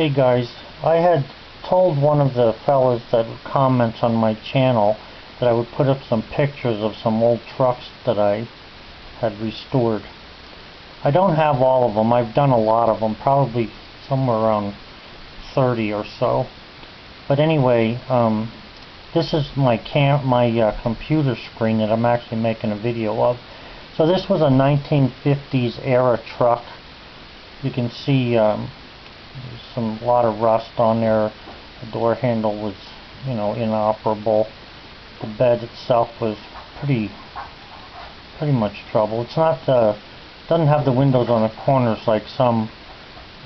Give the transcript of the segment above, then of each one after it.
Hey guys, I had told one of the fellas that comments on my channel that I would put up some pictures of some old trucks that I had restored. I don't have all of them. I've done a lot of them, probably somewhere around 30 or so. But anyway, this is my computer screen that I'm actually making a video of. So this was a 1950s era truck. You can see there's a lot of rust on there. The door handle was, inoperable. The bed itself was pretty much trouble. It's not doesn't have the windows on the corners like some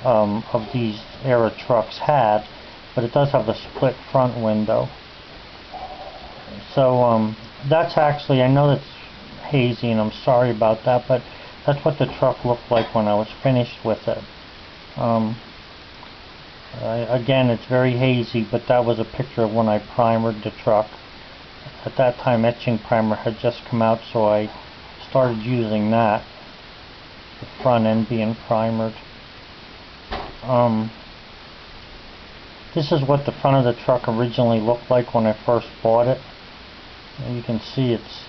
of these era trucks had, but it does have the split front window. So that's actually, I know that's hazy and I'm sorry about that, but that's what the truck looked like when I was finished with it. Again, it's very hazy, but that was a picture of when I primered the truck. At that time, etching primer had just come out, so I started using that, the front end being primered. This is what the front of the truck originally looked like when I first bought it. And you can see it's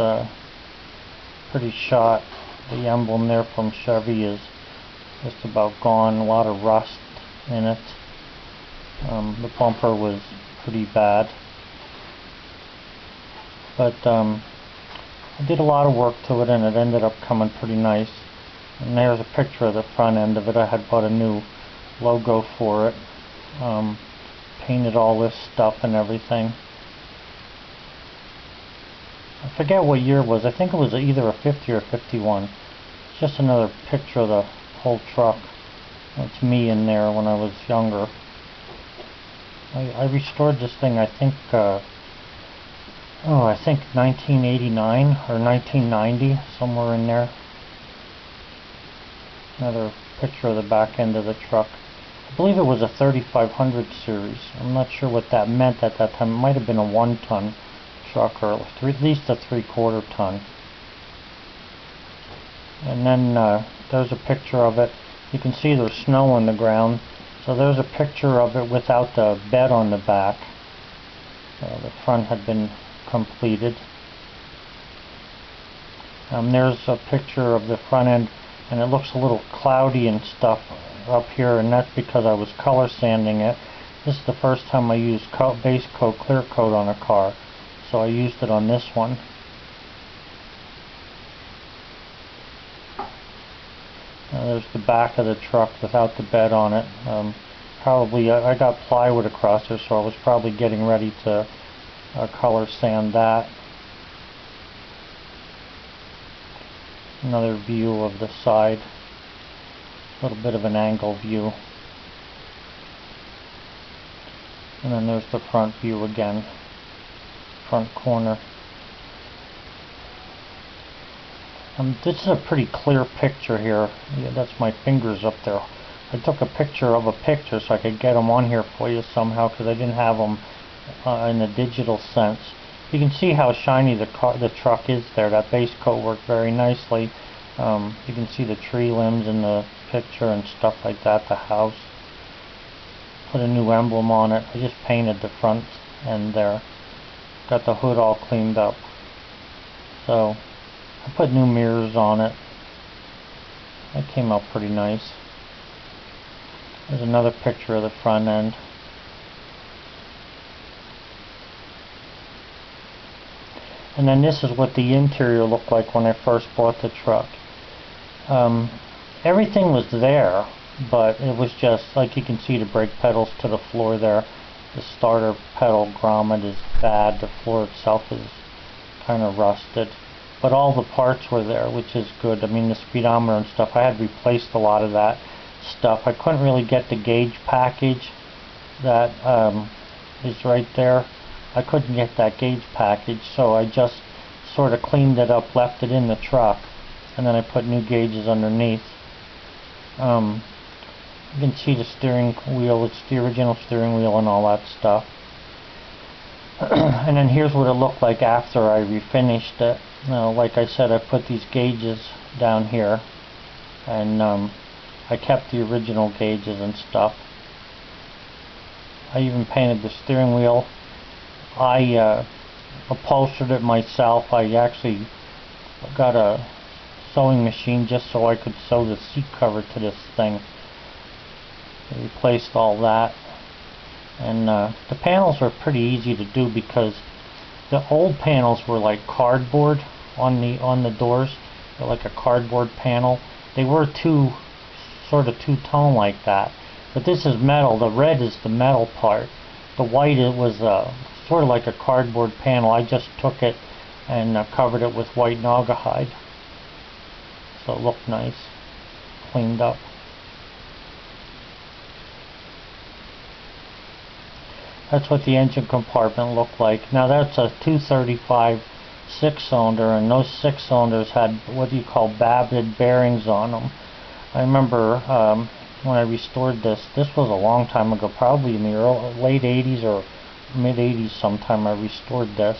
pretty shot. The emblem there from Chevy is just about gone. A lot of rust in it. The bumper was pretty bad. But I did a lot of work to it and it ended up coming pretty nice. And there's a picture of the front end of it. I had bought a new logo for it. Painted all this stuff and everything. I forget what year it was. I think it was either a 50 or 51. It's just another picture of the whole truck. That's me in there when I was younger. I restored this thing, I think 1989 or 1990, somewhere in there. Another picture of the back end of the truck. I believe it was a 3500 series. I'm not sure what that meant at that time. It might have been a 1-ton truck or at least a 3/4 ton. And then there's a picture of it. You can see there's snow on the ground. So there's a picture of it without the bed on the back. The front had been completed. There's a picture of the front end, and it looks a little cloudy and stuff up here, and that's because I was color sanding it. This is the first time I used base coat, clear coat on a car, so I used it on this one. There's the back of the truck without the bed on it. Probably I got plywood across there, so I was probably getting ready to color sand that. Another view of the side, a little bit of an angle view. And then there's the front view again, front corner. This is a pretty clear picture here. Yeah, that's my fingers up there. I took a picture of a picture so I could get them on here for you somehow, because I didn't have them in a digital sense. You can see how shiny the truck is there. That base coat worked very nicely. You can see the tree limbs in the picture and stuff like that, the house. Put a new emblem on it. I just painted the front end there. Got the hood all cleaned up. So I put new mirrors on it. That came out pretty nice. There's another picture of the front end. And then this is what the interior looked like when I first bought the truck. Everything was there, but it was just, like you can see, the brake pedals to the floor there. The starter pedal grommet is bad. The floor itself is kind of rusted. But all the parts were there, which is good. I mean, the speedometer and stuff, I had replaced a lot of that stuff. I couldn't really get the gauge package that is right there. I couldn't get that gauge package, so I just sort of cleaned it up, left it in the truck, and then I put new gauges underneath. You can see the steering wheel. It's the original steering wheel and all that stuff. And then here's what it looked like after I refinished it. Now, like I said, I put these gauges down here, and I kept the original gauges and stuff. I even painted the steering wheel. I upholstered it myself. I actually got a sewing machine just so I could sew the seat cover to this thing. I replaced all that. And the panels are pretty easy to do because the old panels were like cardboard on the doors. They're like a cardboard panel. They were sort of two-tone like that. But this is metal. The red is the metal part. The white, it was sort of like a cardboard panel. I just took it and covered it with white Naugahyde. So it looked nice, cleaned up. That's what the engine compartment looked like. Now that's a 235 six-cylinder, and those six cylinders had what you call babbitt bearings on them. I remember when I restored this was a long time ago, probably in the late 80s or mid 80s sometime I restored this.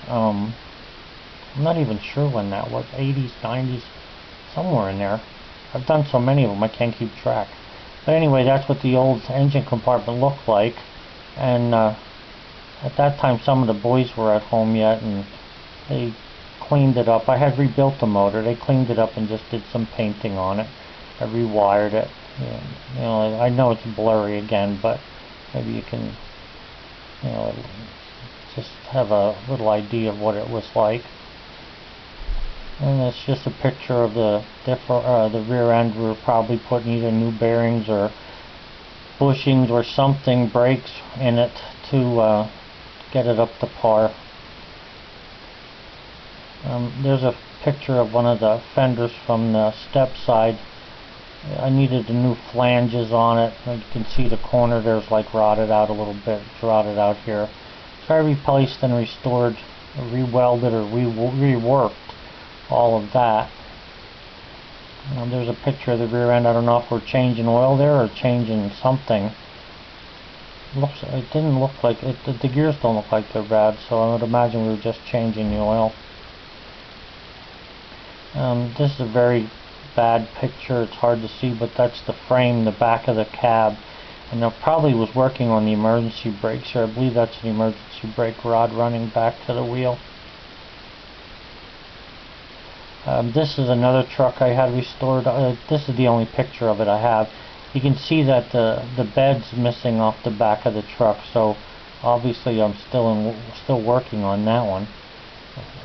I'm not even sure when that was, 80s, 90s, somewhere in there. I've done so many of them I can't keep track. But anyway, that's what the old engine compartment looked like. And at that time some of the boys were at home yet, and they cleaned it up. I had rebuilt the motor. They cleaned it up and just did some painting on it. I rewired it. You know, I know it's blurry again, but maybe you can, you know, just have a little idea of what it was like. And it's just a picture of the rear end. We were probably putting either new bearings or bushings or something, brakes in it to get it up to par. There's a picture of one of the fenders from the step side. I needed the new flanges on it. You can see the corner there's like rotted out a little bit. It's rotted out here. So I replaced and restored, rewelded or reworked all of that. There's a picture of the rear end. I don't know if we're changing oil there or changing something. It didn't look like it. The gears don't look like they're bad, so I would imagine we were just changing the oil. This is a very bad picture. It's hard to see, but that's the frame, the back of the cab. And I probably was working on the emergency brakes here. I believe that's an emergency brake rod running back to the wheel. This is another truck I had restored. This is the only picture of it I have. You can see that the bed's missing off the back of the truck, so obviously I'm still working on that one.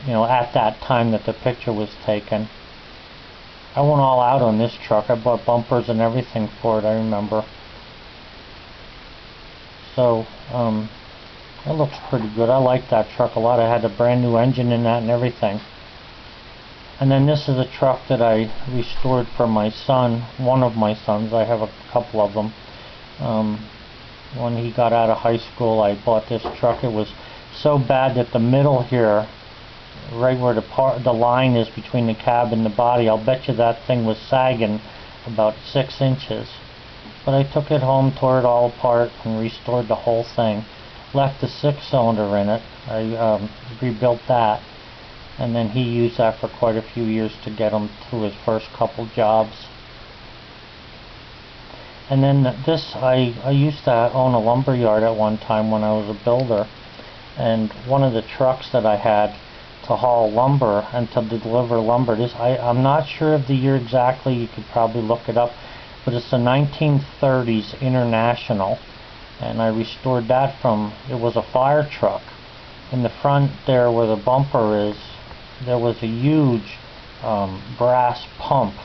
You know, at that time that the picture was taken. I went all out on this truck. I bought bumpers and everything for it, I remember. So it looks pretty good. I like that truck a lot. I had a brand new engine in that and everything. And then this is a truck that I restored for my son, one of my sons. I have a couple of them. When he got out of high school, I bought this truck. It was so bad that the middle here, right where the line is between the cab and the body, I'll bet you that thing was sagging about 6 inches. But I took it home, tore it all apart, and restored the whole thing. Left the 6-cylinder in it. I rebuilt that. And then he used that for quite a few years to get him through his first couple jobs. And then this, I used to own a lumber yard at one time when I was a builder. And one of the trucks that I had to haul lumber and to deliver lumber, I'm not sure of the year exactly, you could probably look it up, but it's a 1930s International. And I restored that from, it was a fire truck. In the front there where the bumper is, there was a huge brass pump,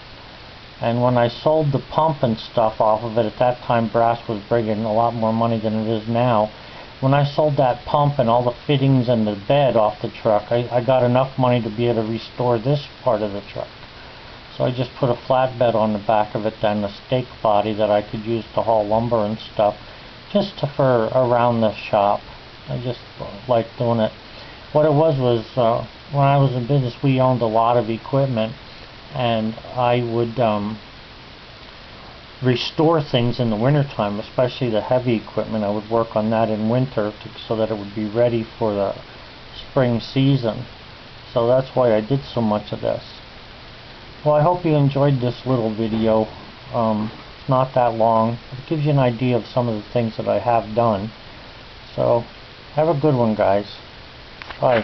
and when I sold the pump and stuff off of it, at that time brass was bringing a lot more money than it is now. When I sold that pump and all the fittings and the bed off the truck, I got enough money to be able to restore this part of the truck. So I just put a flatbed on the back of it, then a stake body that I could use to haul lumber and stuff, just for around the shop. I just like doing it. What it was when I was in business, we owned a lot of equipment, and I would restore things in the wintertime, especially the heavy equipment. I would work on that in winter so that it would be ready for the spring season. So that's why I did so much of this. Well, I hope you enjoyed this little video. It's not that long. It gives you an idea of some of the things that I have done. So, have a good one, guys. Bye.